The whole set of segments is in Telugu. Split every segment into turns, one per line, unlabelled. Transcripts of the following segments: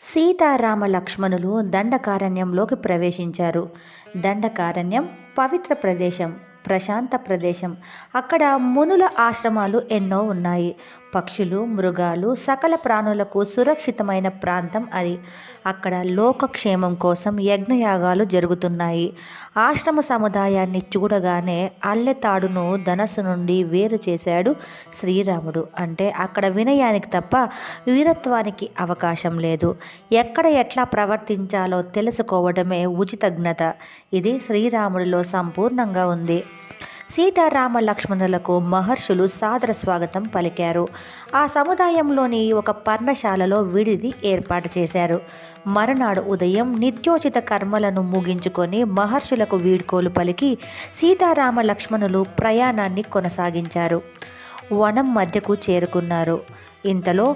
సీతారామ లక్ష్మణులు దండకారణ్యంలోకి ప్రవేశించారు. దండకారణ్యం పవిత్ర ప్రదేశం, ప్రశాంత ప్రదేశం. అక్కడ మునుల ఆశ్రమాలు ఎన్నో ఉన్నాయి. పక్షులు, మృగాలు, సకల ప్రాణులకు సురక్షితమైన ప్రాంతం అది. అక్కడ లోకక్షేమం కోసం యజ్ఞయాగాలు జరుగుతున్నాయి. ఆశ్రమ సముదాయాన్ని చూడగానే అల్లెతాడును ధనస్సు నుండి వేరు చేశాడు శ్రీరాముడు. అంటే అక్కడ వినయానికి తప్ప వీరత్వానికి అవకాశం లేదు. ఎక్కడ ఎట్లా ప్రవర్తించాలో తెలుసుకోవడమే ఉచితజ్ఞత. ఇది శ్రీరాముడిలో సంపూర్ణంగా ఉంది. సీతారామ లక్ష్మణులకు మహర్షులు సాదర స్వాగతం పలికారు. ఆ సముదాయంలోని ఒక పర్ణశాలలో విడిది ఏర్పాటు చేశారు. మరునాడు ఉదయం నిత్యోచిత కర్మలను ముగించుకొని మహర్షులకు వీడ్కోలు పలికి సీతారామ లక్ష్మణులు ప్రయాణాన్ని కొనసాగించారు. వనం మధ్యకు చేరుకున్నారు. ఇంతలో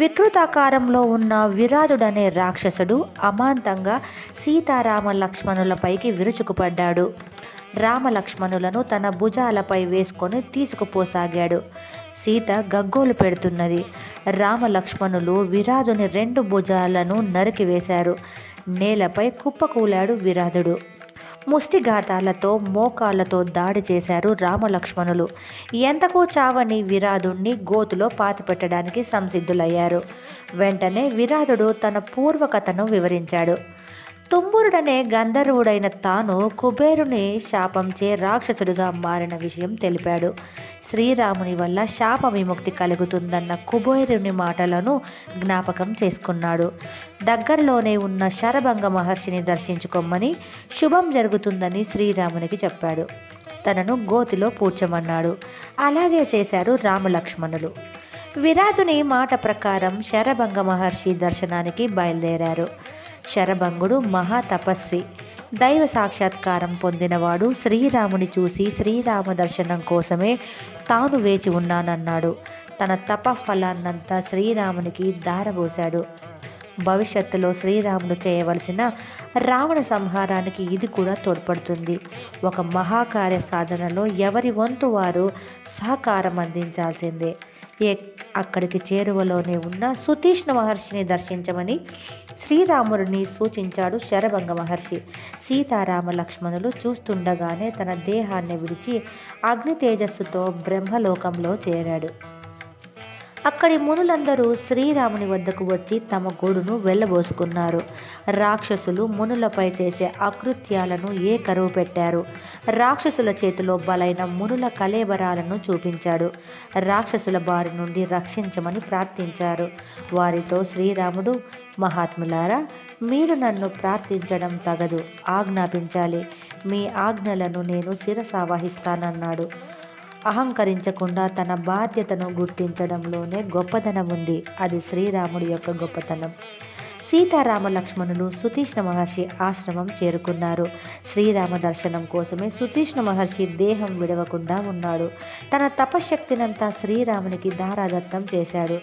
వికృతాకారంలో ఉన్న విరాధుడనే రాక్షసుడు అమాంతంగా సీతారామ లక్ష్మణులపైకి విరుచుకుపడ్డాడు. రామలక్ష్మణులను తన భుజాలపై వేసుకొని తీసుకుపోసాగాడు. సీత గగ్గోలు పెడుతున్నది. రామలక్ష్మణులు విరాజుని 2 భుజాలను నరికివేశారు. నేలపై కుప్పకూలాడు విరాధుడు. ముష్టిఘాతాలతో మోకాళ్లతో దాడి చేశారు రామలక్ష్మణులు. ఎంతకు చావని విరాధుణ్ణి గోతులో పాతిపెట్టడానికి సంసిద్ధులయ్యారు. వెంటనే విరాధుడు తన పూర్వకథను వివరించాడు. తుంబురుడనే గంధర్వుడైన తాను కుబేరుని శాపంచే రాక్షసుడిగా మారిన విషయం తెలిపాడు. శ్రీరాముని వల్ల శాప విముక్తి కలుగుతుందన్న కుబేరుని మాటలను జ్ఞాపకం చేసుకున్నాడు. దగ్గరలోనే ఉన్న శరభంగ మహర్షిని దర్శించుకోమని, శుభం జరుగుతుందని శ్రీరామునికి చెప్పాడు. తనను గోతిలో పూడ్చమన్నాడు. అలాగే చేశారు రామలక్ష్మణులు. విరాజుని మాట ప్రకారం శరభంగ మహర్షి దర్శనానికి బయలుదేరారు. శరభంగుడు మహా తపస్వి, దైవ సాక్షాత్కారం పొందినవాడు. శ్రీరాముని చూసి శ్రీరామ దర్శనం కోసమే తాను వేచి ఉన్నానన్నాడు. తన తపఫలాన్నంతా శ్రీరామునికి దారబోశాడు. భవిష్యత్తులో శ్రీరాముడు చేయవలసిన రావణ సంహారానికి ఇది కూడా తోడ్పడుతుంది. ఒక మహాకార్య సాధనలో ఎవరి వంతు వారు సహకారం అందించాల్సిందే. అక్కడికి చేరువలోనే ఉన్న సుతీష్ణ మహర్షిని దర్శించమని శ్రీరాముడిని సూచించాడు శరభంగ మహర్షి. సీతారామ లక్ష్మణులు చూస్తుండగానే తన దేహాన్ని విడిచి అగ్ని తేజస్సుతో బ్రహ్మలోకంలో చేరాడు. అక్కడి మునులందరూ శ్రీరాముని వద్దకు వచ్చి తమ గోడును వెళ్ళబోసుకున్నారు. రాక్షసులు మునులపై చేసే అకృత్యాలను కరువు పెట్టారు. రాక్షసుల చేతిలో బలైన మునుల కళేబరాలను చూపించాడు. రాక్షసుల బారి నుండి రక్షించమని ప్రార్థించారు. వారితో శ్రీరాముడు, మహాత్ములారా, మీరు నన్ను ప్రార్థించడం తగదు, ఆజ్ఞాపించాలి. మీ ఆజ్ఞలను నేను శిరసావహిస్తానన్నాడు. అహంకరించకుండా తన బాధ్యతను గుర్తించడంలోనే గొప్పతనం ఉంది. అది శ్రీరాముడి యొక్క గొప్పతనం. సీతారామ లక్ష్మణులు సుతీష్ణ మహర్షి ఆశ్రమం చేరుకున్నారు. శ్రీరామ దర్శనం కోసమే సుతీష్ణ మహర్షి దేహం విడవకుండా ఉన్నాడు. తన తపశక్తినంతా శ్రీరామునికి దారాదత్తం చేశాడు.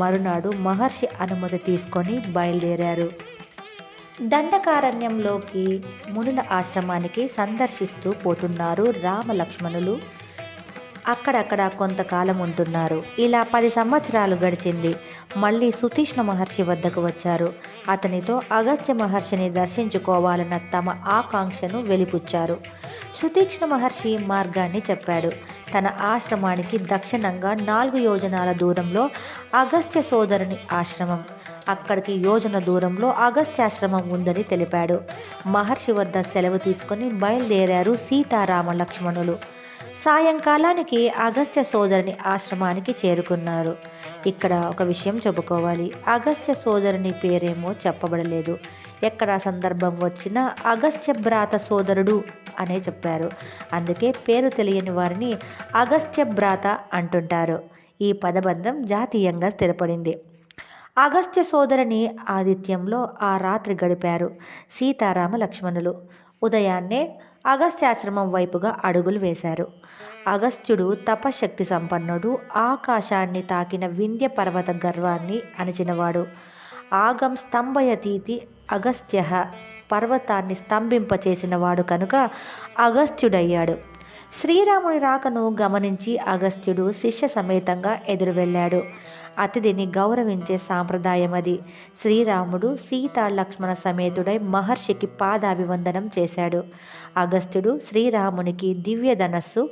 మరునాడు మహర్షి అనుమతి తీసుకొని బయలుదేరారు. దండకారణ్యంలోకి మునుల ఆశ్రమానికి సందర్శిస్తూ పోతున్నారు రామ లక్ష్మణులు. అక్కడక్కడ కొంతకాలం ఉంటున్నారు. ఇలా 10 సంవత్సరాలు గడిచింది. మళ్ళీ సుతీష్ణ మహర్షి వద్దకు వచ్చారు. అతనితో అగస్త్య మహర్షిని దర్శించుకోవాలన్న తమ ఆకాంక్షను వెలిపుచ్చారు. సుతీక్ష్ణ మహర్షి మార్గాన్ని చెప్పాడు. తన ఆశ్రమానికి దక్షిణంగా 4 యోజనాల దూరంలో అగస్త్య సోదరుని ఆశ్రమం, అక్కడికి యోజన దూరంలో అగస్త్యాశ్రమం ఉందని తెలిపాడు. మహర్షి వద్ద సెలవు తీసుకొని బయలుదేరారు సీతారామ లక్ష్మణులు. సాయంకాలానికి అగస్త్య సోదరుని ఆశ్రమానికి చేరుకున్నారు. ఇక్కడ ఒక విషయం చెప్పుకోవాలి. అగస్త్య సోదరుని పేరేమో చెప్పబడలేదు. ఎక్కడ సందర్భం వచ్చినా అగస్త్య భ్రాత సోదరుడు అనే చెప్పారు. అందుకే పేరు తెలియని వారిని అగస్త్య భ్రాత అంటుంటారు. ఈ పదబంధం జాతీయంగా స్థిరపడింది. అగస్త్య సోదరుని ఆతిథ్యంలో ఆ రాత్రి గడిపారు సీతారామ లక్ష్మణులు. ఉదయాన్నే అగస్త్యాశ్రమం వైపుగా అడుగులు వేశారు. అగస్త్యుడు తపశక్తి సంపన్నుడు, ఆకాశాన్ని తాకిన వింధ్య పర్వత గర్వాన్ని అణిచినవాడు. ఆగం స్తంభయతీతి అగస్త్య, పర్వతాన్ని స్తంభింపచేసినవాడు కనుక అగస్త్యుడయ్యాడు. శ్రీరాముని రాకను గమనించి అగస్త్యుడు శిష్య సమేతంగా ఎదురు వెళ్ళాడు. అతిథిని గౌరవించే సాంప్రదాయం అది. శ్రీరాముడు సీత లక్ష్మణ సమేతుడై మహర్షికి పాదాభివందనం చేశాడు. అగస్త్యుడు శ్రీరామునికి దివ్యధనస్సు,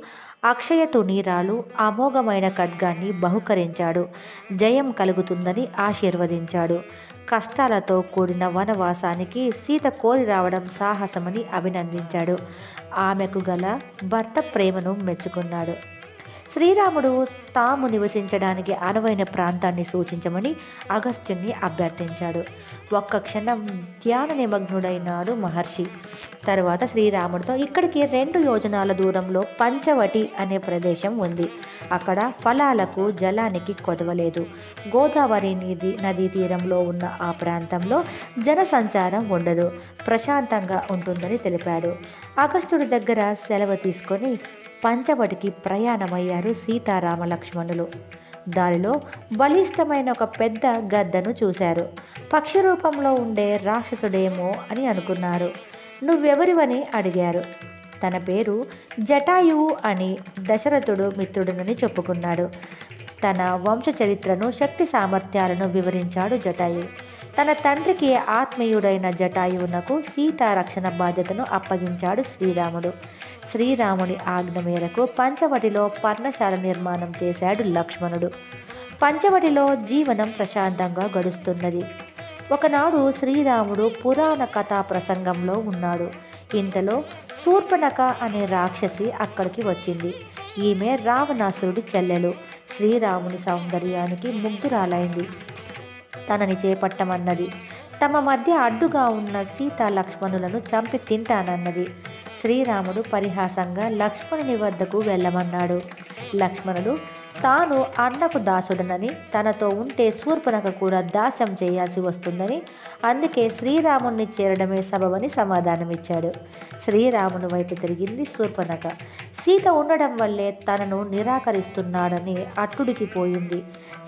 అక్షయ తునీరాలు, అమోఘమైన ఖడ్గాన్ని బహుకరించాడు. జయం కలుగుతుందని ఆశీర్వదించాడు. కష్టాలతో కూడిన వనవాసానికి సీత కోరి రావడం సాహసమని అభినందించాడు. ఆమెకు గల భర్త ప్రేమను మెచ్చుకున్నాడు. శ్రీరాముడు తాము నివసించడానికి అనువైన ప్రాంతాన్ని సూచించమని అగస్త్యుని అభ్యర్థించాడు. ఒక్క క్షణం ధ్యాన నిమగ్నుడైనాడు మహర్షి. తరువాత శ్రీరాముడితో, ఇక్కడికి 2 యోజనాల దూరంలో పంచవటి అనే ప్రదేశం ఉంది. అక్కడ ఫలాలకు జలానికి కొదవలేదు. గోదావరి నదీ తీరంలో ఉన్న ఆ ప్రాంతంలో జనసంచారం ఉండదు, ప్రశాంతంగా ఉంటుందని తెలిపాడు. అగస్త్యుడి దగ్గర సెలవు తీసుకొని పంచవటికి ప్రయాణమయ్యారు సీతారామ లక్ష్మణులు. దారిలో బలిష్టమైన ఒక పెద్ద గద్దను చూశారు. పక్షి రూపంలో ఉండే రాక్షసుడేమో అని అనుకున్నారు. నువ్వెవరివని అడిగారు. తన పేరు జటాయువు అని దశరథుడు మిత్రుడినని చెప్పుకున్నాడు. తన వంశ చరిత్రను, శక్తి సామర్థ్యాలను వివరించాడు జటాయువు. తన తండ్రికి ఆత్మీయుడైన జటాయువునకు సీతారక్షణ బాధ్యతను అప్పగించాడు శ్రీరాముడు. శ్రీరాముడి ఆజ్ఞ మేరకు పంచవటిలో పర్ణశాల నిర్మాణం చేశాడు లక్ష్మణుడు. పంచవటిలో జీవనం ప్రశాంతంగా గడుస్తున్నది. ఒకనాడు శ్రీరాముడు పురాణ కథా ప్రసంగంలో ఉన్నాడు. ఇంతలో శూర్పణఖ అనే రాక్షసి అక్కడికి వచ్చింది. ఈమె రావణాసురుడి చెల్లెలు. శ్రీరాముని సౌందర్యానికి ముగ్ధురాలైంది. తనని చేపట్టమన్నది. తమ మధ్య అడ్డుగా ఉన్న సీతా లక్ష్మణులను చంపి తింటానన్నది. శ్రీరాముడు పరిహాసంగా లక్ష్మణుని వద్దకు వెళ్ళమన్నాడు. లక్ష్మణుడు తాను అన్నకు దాసుడనని, తనతో ఉంటే శూర్పణఖ కూడా దాస్యం చేయాల్సి వస్తుందని, అందుకే శ్రీరాముణ్ణి చేరడమే సబబని సమాధానమిచ్చాడు. శ్రీరాముని వైపు తిరిగింది శూర్పణఖ. సీత ఉండడం వల్లే తనను నిరాకరిస్తున్నాడని అట్టుడికి పోయింది.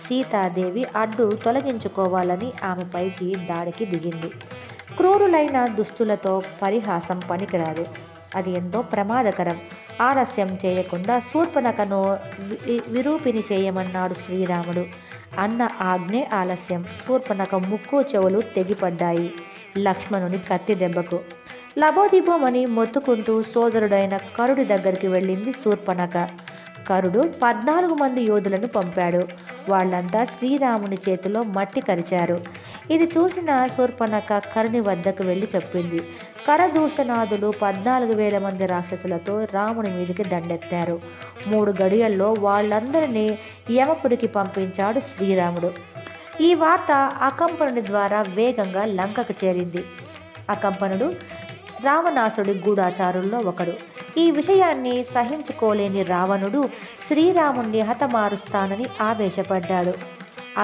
సీతాదేవి అడ్డు తొలగించుకోవాలని ఆమెపైకి దాడికి దిగింది. క్రూరులైన దుస్తులతో పరిహాసం పనికిరాదు, అది ఎంతో ప్రమాదకరం. ఆలస్యం చేయకుండా శూర్పణఖను విరూపిని చేయమన్నాడు శ్రీరాముడు. అన్న ఆజ్ఞే ఆలస్యం. శూర్పణఖ ముక్కు చెవులు తెగిపడ్డాయి లక్ష్మణుని కత్తి దెబ్బకు. లబోదిబోమని మొత్తుకుంటూ సోదరుడైన కరుడి దగ్గరికి వెళ్ళింది శూర్పణఖ. కరుడు 14 మంది యోధులను పంపాడు. వాళ్ళంతా శ్రీరాముని చేతిలో మట్టి కరిచారు. ఇది చూసిన శూర్పణఖ కరుని వద్దకు వెళ్ళి చెప్పింది. కరదూషణాదులు 14,000 మంది రాక్షసులతో రాముని మీదకి దండెత్తారు. 3 గడియల్లో వాళ్ళందరినీ యమపురికి పంపించాడు శ్రీరాముడు. ఈ వార్త అకంపనుడి ద్వారా వేగంగా లంకకు చేరింది. అకంపనుడు రావణాసుడి గూఢాచారుల్లో ఒకడు. ఈ విషయాన్ని సహించుకోలేని రావణుడు శ్రీరాముణ్ణి హతమారుస్తానని ఆవేశపడ్డాడు.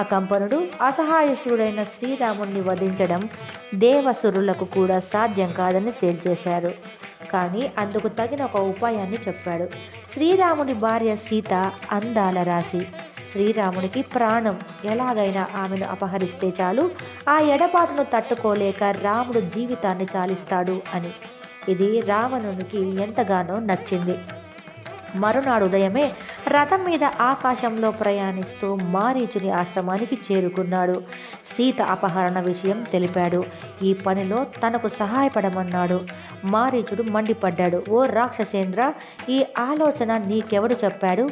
అకంపనుడు అసహాయశుడైన శ్రీరాముణ్ణి వధించడం దేవసురులకు కూడా సాధ్యం కాదని తేల్చేశారు. కానీ అందుకు తగిన ఒక ఉపాయాన్ని చెప్పాడు. శ్రీరాముని భార్య సీత అందాల రాశి. శ్రీరామునికి ప్రాణం. ఎలాగైనా ఆమెను అపహరిస్తే చాలు, ఆ ఎడబాటును తట్టుకోలేక రాముడు జీవితాన్ని చాలిస్తాడు అని. ఇది రావణునికి ఎంతగానో నచ్చింది. మరునాడు ఉదయమే రథం మీద ఆకాశంలో ప్రయాణిస్తూ మారీచుని ఆశ్రమానికి చేరుకున్నాడు. సీత అపహరణ విషయం తెలిపాడు. ఈ పనిలో తనకు సహాయపడమన్నాడు. మారీచుడు మండిపడ్డాడు. ఓ రాక్షసేంద్ర, ఈ ఆలోచన నీకెవడు చెప్పాడు?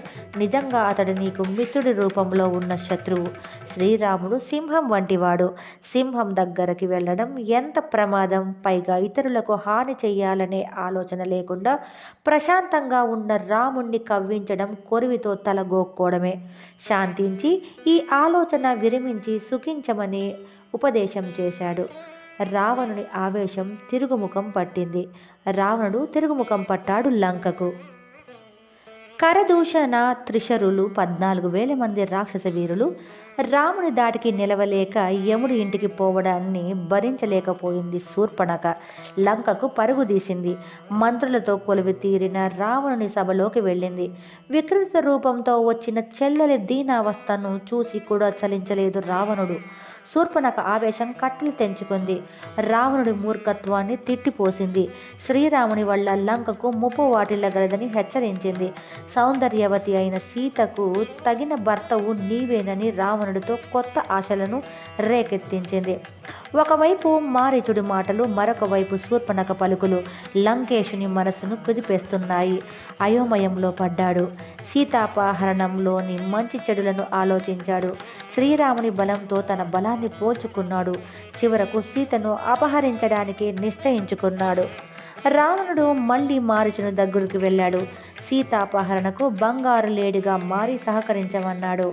నిజంగా అతడు నీకు మిత్రుడి రూపంలో ఉన్న శత్రువు. శ్రీరాముడు సింహం వంటివాడు. సింహం దగ్గరికి వెళ్ళడం ఎంత ప్రమాదం. పైగా ఇతరులకు హాని చెయ్యాలనే ఆలోచన లేకుండా ప్రశాంతంగా ఉన్న రాముణ్ణి కవ్వించడం కొరివితో తలగోక్కోవడమే. శాంతించి ఈ ఆలోచన విరమించి సుఖించమని ఉపదేశం చేశాడు. రావణుని ఆవేశం తిరుగుముఖం పట్టింది. రావణుడు తిరుగుముఖం పట్టాడు లంకకు. కరదూషణ త్రిశరులు 14,000 మంది రాక్షస వీరులు రాముని దాటికి నిలవలేక యముడి ఇంటికి పోవడాన్ని భరించలేకపోయింది శూర్పణఖ. లంకకు పరుగుదీసింది. మంత్రులతో కొలువి తీరిన రావణుని సభలోకి వెళ్ళింది. వికృత రూపంతో వచ్చిన చెల్లెలి దీనావస్థను చూసి కూడా చలించలేదు రావణుడు. శూర్పణఖ ఆవేశం కట్టలు తెంచుకుంది. రావణుడి మూర్ఖత్వాన్ని తిట్టిపోసింది. శ్రీరాముని వల్ల లంకకు ముప్పు వాటిల్లగలదని హెచ్చరించింది. సౌందర్యవతి అయిన సీతకు తగిన భర్తవు నీవేనని రావణుడితో కొత్త ఆశలను రేకెత్తించింది. ఒకవైపు మారీచుడి మాటలు, మరొక వైపు శూర్పణఖ పలుకులు లంకేశుని మనసును కుదిపేస్తున్నాయి. అయోమయంలో పడ్డాడు. సీతాపహరణంలోని మంచి చెడులను ఆలోచించాడు. శ్రీరాముని బలంతో తన బలాన్ని పోల్చుకున్నాడు. చివరకు సీతను అపహరించడానికి నిశ్చయించుకున్నాడు. రావణుడు మళ్ళీ మారీచుని దగ్గరికి వెళ్ళాడు. సీతాపహరణకు బంగారు లేడిగా మారి సహకరించమన్నాడు.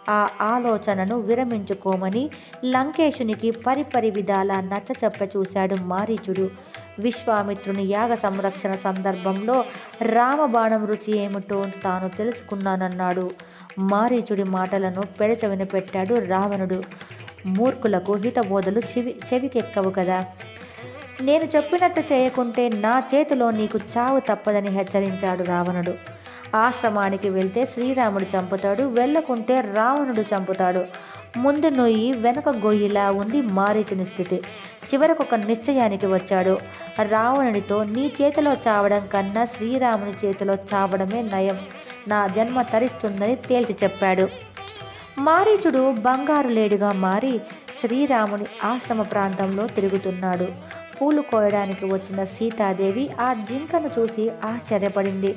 ఆ ఆలోచనను విరమించుకోమని లంకేశునికి పరిపరి విధాలా నచ్చచెప్ప చూశాడు మారీచుడు. విశ్వామిత్రుని యాగ సంరక్షణ సందర్భంలో రామబాణం రుచి ఏమిటో తాను తెలుసుకున్నానన్నాడు. మారీచుడి మాటలను పెడచెవిన పెట్టాడు రావణుడు. మూర్ఖులకు హితబోధలు చెవికెక్కవు కదా. నేను చెప్పినట్టు చేయకుంటే నా చేతిలో నీకు చావు తప్పదని హెచ్చరించాడు రావణుడు. ఆశ్రమానికి వెళ్తే శ్రీరాముడు చంపుతాడు, వెళ్ళకుంటే రావణుడు చంపుతాడు. ముందు నొయ్యి వెనక గొయ్యిలా ఉంది మారీచుని స్థితి. చివరకు ఒక నిశ్చయానికి వచ్చాడు. రావణుడితో నీ చేతిలో చావడం కన్నా శ్రీరాముని చేతిలో చావడమే నయం, నా జన్మ తరిస్తుందని తేల్చి చెప్పాడు. మారీచుడు బంగారు లేడిగా మారి శ్రీరాముని ఆశ్రమ ప్రాంతంలో తిరుగుతున్నాడు. పూలు కోయడానికి వచ్చిన సీతాదేవి ఆ జింకను చూసి ఆశ్చర్యపడింది.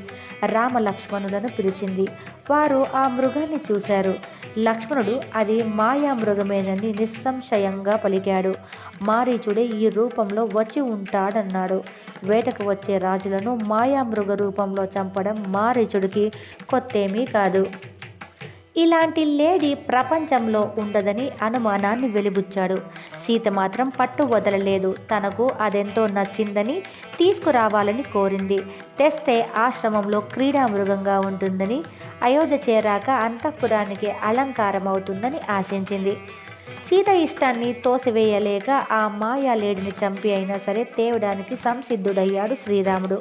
రామలక్ష్మణులను పిలిచింది. వారు ఆ మృగాన్ని చూశారు. లక్ష్మణుడు అది మాయా మృగమేనని నిస్సంశయంగా పలికాడు. మారీచుడే ఈ రూపంలో వచ్చి ఉంటాడన్నాడు. వేటకు వచ్చే రాజులను మాయామృగ రూపంలో చంపడం మారీచుడికి కొత్తేమీ కాదు. ఇలాంటి లేడీ ప్రపంచంలో ఉండదని అనుమానాన్ని వెలిబుచ్చాడు. సీత మాత్రం పట్టు వదలలేదు. తనకు అదెంతో నచ్చిందని తీసుకురావాలని కోరింది. తెస్తే ఆశ్రమంలో క్రీడామృగంగా ఉంటుందని, అయోధ్య చేరాక అంతఃపురానికి అలంకారమవుతుందని ఆశించింది. సీత ఇష్టాన్ని తోసివేయలేక ఆ మాయా లేడిని చంపి అయినా సరే తేవడానికి సంసిద్ధుడయ్యాడు శ్రీరాముడు.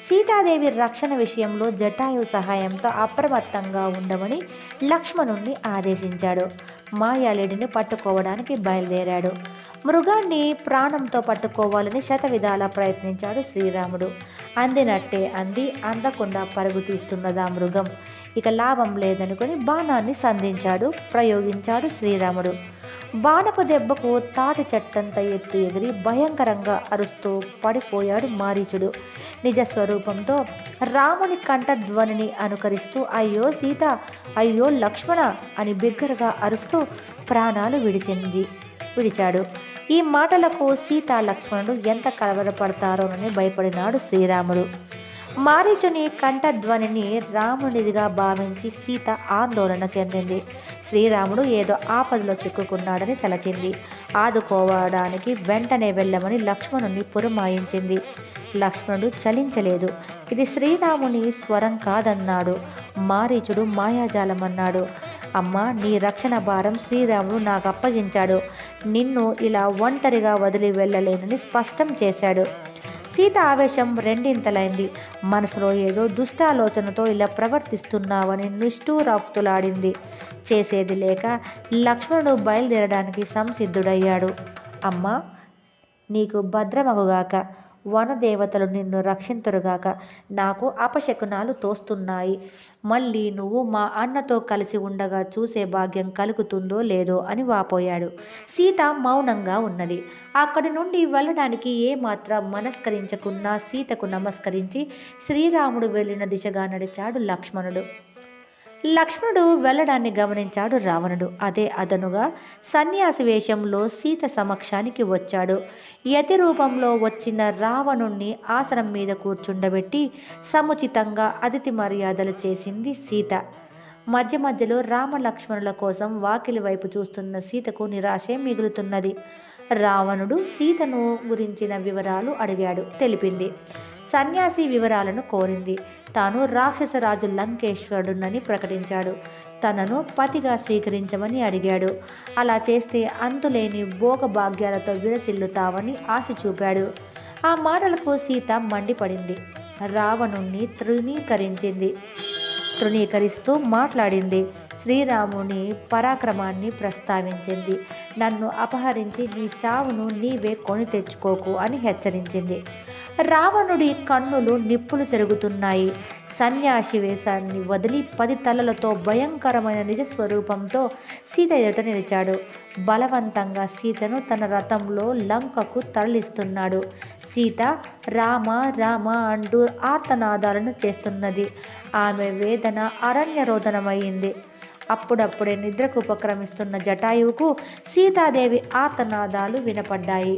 సీతాదేవి రక్షణ విషయంలో జటాయు సహాయంతో అప్రమత్తంగా ఉండమని లక్ష్మణుణ్ణి ఆదేశించాడు. మాయాలేడిని పట్టుకోవడానికి బయలుదేరాడు. మృగాన్ని ప్రాణంతో పట్టుకోవాలని శతవిధాలా ప్రయత్నించాడు శ్రీరాముడు. అందినట్టే అంది, అందకుండా పరుగు తీస్తున్నదా మృగం. ఇక లాభం లేదనుకుని బాణాన్ని ప్రయోగించాడు శ్రీరాముడు. బాణపు దెబ్బకు తాటి చెట్టంత ఎత్తు ఎగిరి భయంకరంగా అరుస్తూ పడిపోయాడు మారీచుడు. నిజస్వరూపంతో రాముని కంఠధ్వనిని అనుకరిస్తూ అయ్యో సీత, అయ్యో లక్ష్మణ అని బిగ్గరగా అరుస్తూ ప్రాణాలు విడిచాడు. ఈ మాటలకు సీతా లక్ష్మణుడు ఎంత కలవరపడతారోనని భయపడినాడు శ్రీరాముడు. మారీచుని కంఠధ్వనిని రామునిదిగా భావించి సీత ఆందోళన చెందింది. శ్రీరాముడు ఏదో ఆపదలో చిక్కుకున్నాడని తలచింది. ఆదుకోవడానికి వెంటనే వెళ్ళమని లక్ష్మణుని పురమాయించింది. లక్ష్మణుడు చలించలేదు. ఇది శ్రీరాముని స్వరం కాదన్నాడు. మారీచుడు మాయాజాలమన్నాడు. అమ్మ, నీ రక్షణ భారం శ్రీరాముడు నాకు అప్పగించాడు. నిన్ను ఇలా ఒంటరిగా వదిలి వెళ్ళలేనని స్పష్టం చేశాడు. సీత ఆవేశం రెండింతలైంది. మనసులో ఏదో దుష్టాలోచనతో ఇలా ప్రవర్తిస్తున్నావని నిష్ఠూరాక్తులాడింది. చేసేది లేక లక్ష్మణుడు బయలుదేరడానికి సంసిద్ధుడయ్యాడు. అమ్మ, నీకు భద్రమగుగాక, వనదేవతలు నిన్ను రక్షింతురుగాక. నాకు అపశకునాలు తోస్తున్నాయి. మళ్ళీ నువ్వు మా అన్నతో కలిసి ఉండగా చూసే భాగ్యం కలుగుతుందో లేదో అని వాపోయాడు. సీత మౌనంగా ఉన్నది. అక్కడి నుండి వెళ్ళడానికి ఏమాత్రం మనస్కరించకున్నా సీతకు నమస్కరించి శ్రీరాముడు వెళ్ళిన దిశగా నడిచాడు లక్ష్మణుడు. లక్ష్మణుడు వెళ్ళడాన్ని గమనించాడు రావణుడు. అదే అదనుగా సన్యాసి వేషంలో సీత సమక్షానికి వచ్చాడు. యతి రూపంలో వచ్చిన రావణుణ్ణి ఆసనం మీద కూర్చుండబెట్టి సముచితంగా అతిథి మర్యాదలు చేసింది సీత. మధ్య మధ్యలో రామలక్ష్మణుల కోసం వాకిలి వైపు చూస్తున్న సీతకు నిరాశే మిగులుతున్నది. రావణుడు సీతను గురించిన వివరాలు అడిగాడు. తెలిపింది. సన్యాసి వివరాలను కోరింది. తాను రాక్షసరాజు లంకేశ్వరుడునని ప్రకటించాడు. తనను పతిగా స్వీకరించమని అడిగాడు. అలా చేస్తే అంతులేని భోగభాగ్యాలతో విరసిల్లుతావని ఆశ చూపాడు. ఆ మాటలకు సీత మండిపడింది. రావణుణ్ణి తృణీకరిస్తూ మాట్లాడింది. శ్రీరాముని పరాక్రమాన్ని ప్రస్తావించింది. నన్ను అపహరించి నీ చావును నీవే కొని తెచ్చుకోకు అని హెచ్చరించింది. రావణుడి కన్నులు నిప్పులు చెరుగుతున్నాయి. సన్యాసి వేషాన్ని వదిలి 10 తలలతో భయంకరమైన నిజస్వరూపంతో సీత ఎదుట నిలిచాడు. బలవంతంగా సీతను తన రథంలో లంకకు తరలిస్తున్నాడు. సీత రామ రామ అంటూ ఆర్తనాదాలను చేస్తున్నది. ఆమె వేదన అరణ్యరోదనమైంది. అప్పుడప్పుడే నిద్రకు ఉపక్రమిస్తున్న జటాయువుకు సీతాదేవి ఆర్తనాదాలు వినపడ్డాయి.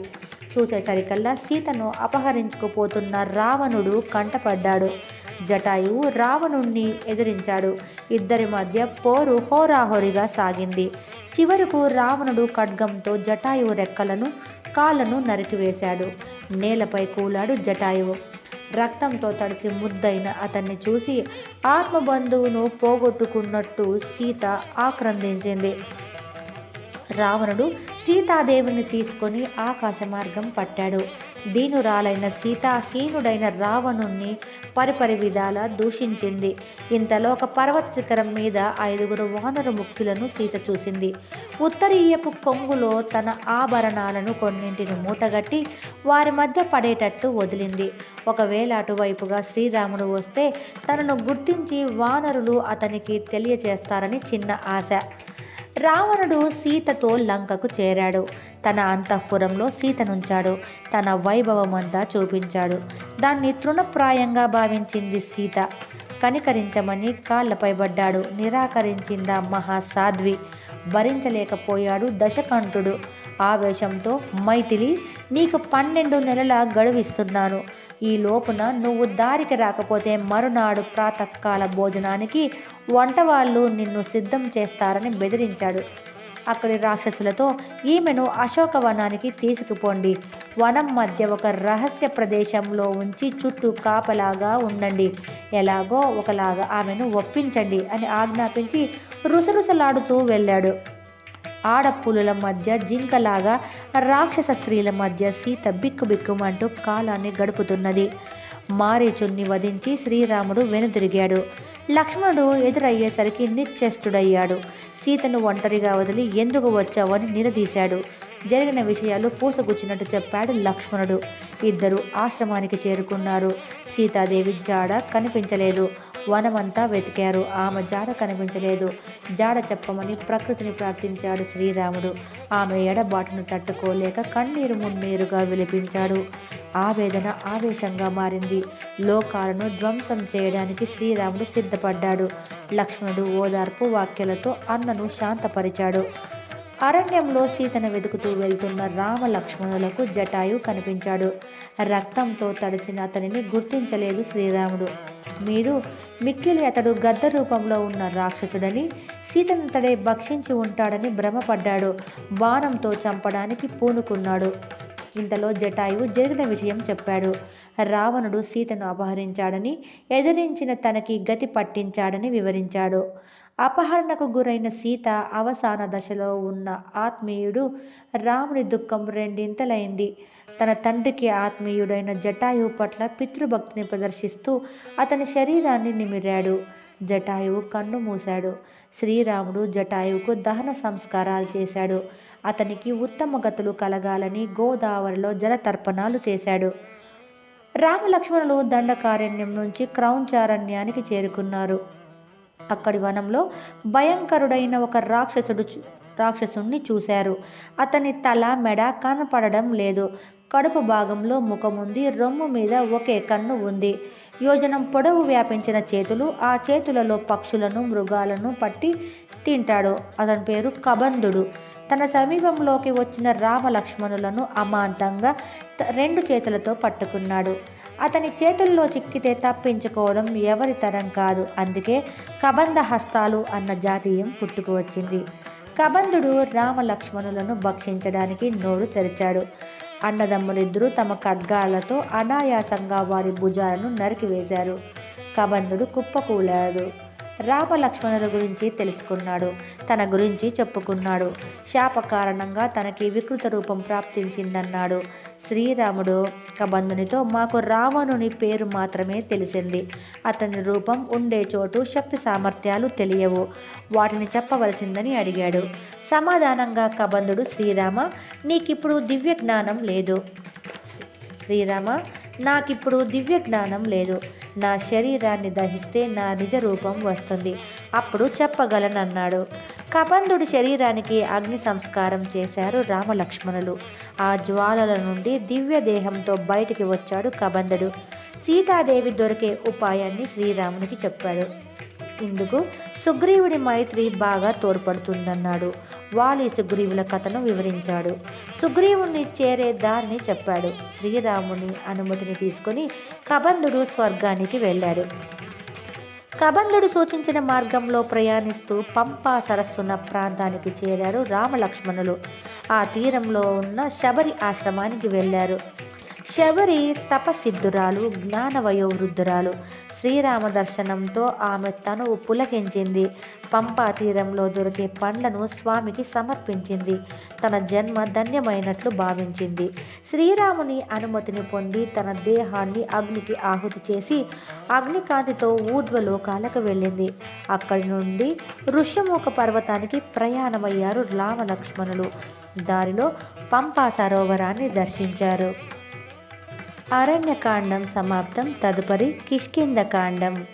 చూసేసరికల్లా సీతను అపహరించుకుపోతున్న రావణుడు కంటపడ్డాడు. జటాయువు రావణుణ్ణి ఎదిరించాడు. ఇద్దరి మధ్య పోరు హోరాహోరీగా సాగింది. చివరకు రావణుడు ఖడ్గంతో జటాయువు రెక్కలను కాళ్లను నరికివేశాడు. నేలపై కూలాడు జటాయువు. రక్తంతో తడిసి ముద్దైన అతన్ని చూసి ఆత్మబంధువును పోగొట్టుకున్నట్టు సీత ఆక్రందించింది. రావణుడు సీతాదేవిని తీసుకొని ఆకాశ మార్గం పట్టాడు. దీనురాలైన సీత హీనుడైన రావణుణ్ణి పరిపరి విధాల దూషించింది. ఇంతలో ఒక పర్వత శిఖరం మీద 5 వానర ముఖ్యులను సీత చూసింది. ఉత్తరీయపు కొంగులో తన ఆభరణాలను కొన్నింటిని మూటగట్టి వారి మధ్య పడేటట్లు వదిలింది. ఒకవేళ అటువైపుగా శ్రీరాముడు వస్తే తనను గుర్తించి వానరులు అతనికి తెలియచేస్తారని చిన్న ఆశ. రావణుడు సీతతో లంకకు చేరాడు. తన అంతఃపురంలో సీతనుంచాడు. తన వైభవమంతా చూపించాడు. దాన్ని తృణప్రాయంగా భావించింది సీత. కనికరించమని కాళ్లపై పడ్డాడు. నిరాకరించిందా మహాసాధ్వి. భరించలేకపోయాడు దశకంఠుడు. ఆవేశంతో మైథిలి, నీకు 12 నెలల గడువిస్తున్నాను. ఈ లోపున నువ్వు దారికి రాకపోతే మరునాడు ప్రాతకాల భోజనానికి వంటవాళ్ళు నిన్ను సిద్ధం చేస్తారని బెదిరించాడు. అక్కడి రాక్షసులతో ఈమెను అశోకవనానికి తీసుకుపోండి. వనం మధ్య ఒక రహస్య ప్రదేశంలో ఉంచి చుట్టూ కాపలాగా ఉండండి. ఎలాగో ఒకలాగా ఆమెను ఒప్పించండి అని ఆజ్ఞాపించి రుసరుసలాడుతూ వెళ్ళాడు. ఆడపులుల మధ్య జింకలాగా రాక్షస స్త్రీల మధ్య సీత బిక్కుబిక్కుమంటూ కాలాన్ని గడుపుతున్నది. మారీచుణ్ణి వధించి శ్రీరాముడు వెనుదిరిగాడు. లక్ష్మణుడు ఎదురయ్యేసరికి నిశ్చేష్టుడయ్యాడు. సీతను ఒంటరిగా వదిలి ఎందుకు వచ్చావని నిలదీశాడు. జరిగిన విషయాలు పూసగుచ్చినట్టు చెప్పాడు లక్ష్మణుడు. ఇద్దరు ఆశ్రమానికి చేరుకున్నారు. సీతాదేవి జాడ కనిపించలేదు. వనమంతా వెతికారు. ఆమె జాడ కనిపించలేదు. జాడ చెప్పమని ప్రకృతిని ప్రార్థించాడు శ్రీరాముడు. ఆమె ఎడబాటును తట్టుకోలేక కన్నీరు మున్నీరుగా విలిపించాడు. ఆవేదన ఆవేశంగా మారింది. లోకాలను ధ్వంసం చేయడానికి శ్రీరాముడు సిద్ధపడ్డాడు. లక్ష్మణుడు ఓదార్పు వాక్యాలతో అన్నను శాంతపరిచాడు. అరణ్యంలో సీతను వెతుకుతూ వెళ్తున్న రామ లక్ష్మణులకు జటాయు కనిపించాడు. రక్తంతో తడిసిన అతనిని గుర్తించలేదు శ్రీరాముడు. మీరు మిక్కిలి అతడు గద్ద రూపంలో ఉన్న రాక్షసుడని, సీతనంతడే భక్షించి ఉంటాడని భ్రమపడ్డాడు. బాణంతో చంపడానికి పూనుకున్నాడు. ఇంతలో జటాయువు జరిగిన విషయం చెప్పాడు. రావణుడు సీతను అపహరించాడని, ఎదిరించిన తనకి గతి పట్టించాడని వివరించాడు. అపహరణకు గురైన సీత అవసాన దశలో ఉన్న ఆత్మీయుడు రాముడి దుఃఖం రెండింతలైంది. తన తండ్రికి ఆత్మీయుడైన జటాయువు పట్ల పితృభక్తిని ప్రదర్శిస్తూ అతని శరీరాన్ని నిమిరాడు. జటాయువు కన్ను మూశాడు. శ్రీరాముడు జటాయువుకు దహన సంస్కారాలు చేశాడు. అతనికి ఉత్తమ గతులు కలగాలని గోదావరిలో జలతర్పణాలు చేశాడు. రామలక్ష్మణులు దండకారణ్యం నుంచి క్రౌంచారణ్యానికి చేరుకున్నారు. అక్కడి వనంలో భయంకరుడైన ఒక రాక్షసుణ్ణి చూశారు. అతని తల మెడ కనపడడం లేదు. కడుపు భాగంలో ముఖముంది. రొమ్ము మీద ఒకే కన్ను ఉంది. యోజనం పొడవు వ్యాపించిన చేతులు. ఆ చేతులలో పక్షులను మృగాలను పట్టి తింటాడు. అతని పేరు కబంధుడు. తన సమీపంలోకి వచ్చిన రామలక్ష్మణులను అమాంతంగా 2 చేతులతో పట్టుకున్నాడు. అతని చేతుల్లో చిక్కితే తప్పించుకోవడం ఎవరి తరం కాదు. అందుకే కబంధ హస్తాలు అన్న జాతీయం పుట్టుకు వచ్చింది. కబంధుడు రామలక్ష్మణులను భక్షించడానికి నోరు తెరిచాడు. అన్నదమ్ములిద్దరూ తమ ఖడ్గాలతో అనాయాసంగా వారి భుజాలను నరికివేశారు. కబంధుడు కుప్పకూలాడు. రామలక్ష్మణుల గురించి తెలుసుకున్నాడు. తన గురించి చెప్పుకున్నాడు. శాప కారణంగా తనకి వికృత రూపం ప్రాప్తించిందన్నాడు. శ్రీరాముడు కబంధునితో, మాకు రావణుని పేరు మాత్రమే తెలిసింది. అతని రూపం, ఉండే చోటు, శక్తి సామర్థ్యాలు తెలియవు. వాటిని చెప్పవలసిందని అడిగాడు. సమాధానంగా కబంధుడు, శ్రీరామ, నీకిప్పుడు దివ్య జ్ఞానం లేదు. శ్రీరామ, నాకిప్పుడు దివ్య జ్ఞానం లేదు. నా శరీరాన్ని దహిస్తే నా నిజ రూపం వస్తుంది. అప్పుడు చెప్పగలనన్నాడు. కబంధుడి శరీరానికి అగ్ని సంస్కారం చేశారు రామలక్ష్మణులు. ఆ జ్వాలల నుండి దివ్య దేహంతో బయటికి వచ్చాడు కబంధుడు. సీతాదేవి దొరికే ఉపాయాన్ని శ్రీరామునికి చెప్పాడు. ఇందుకు సుగ్రీవుడి మైత్రి బాగా తోడ్పడుతుందన్నాడు. వాలి సుగ్రీవుల కథను వివరించాడు. సుగ్రీవుణ్ణి చేరే దారిని చెప్పాడు. శ్రీరాముని అనుమతిని తీసుకుని కబంధుడు స్వర్గానికి వెళ్ళాడు. కబంధుడు సూచించిన మార్గంలో ప్రయాణిస్తూ పంపా సరస్సున్న ప్రాంతానికి చేరారు రామలక్ష్మణులు. ఆ తీరంలో ఉన్న శబరి ఆశ్రమానికి వెళ్ళారు. శబరి తపసిద్ధురాలు, జ్ఞానవయోవృద్ధురాలు. శ్రీరామ దర్శనంతో ఆమె తనువు పులకించింది. పంపా తీరంలో దొరికే పండ్లను స్వామికి సమర్పించింది. తన జన్మ ధన్యమైనట్లు భావించింది. శ్రీరాముని అనుమతిని పొంది తన దేహాన్ని అగ్నికి ఆహుతి చేసి అగ్నికాంతితో ఊర్ధ్వలోకాలకు వెళ్ళింది. అక్కడి నుండి ఋష్యముఖ పర్వతానికి ప్రయాణమయ్యారు రామలక్ష్మణులు. దారిలో పంపా సరోవరాన్ని దర్శించారు. అరణ్యకాండం సమాప్తం. తదుపరి కిష్కింధకాండం.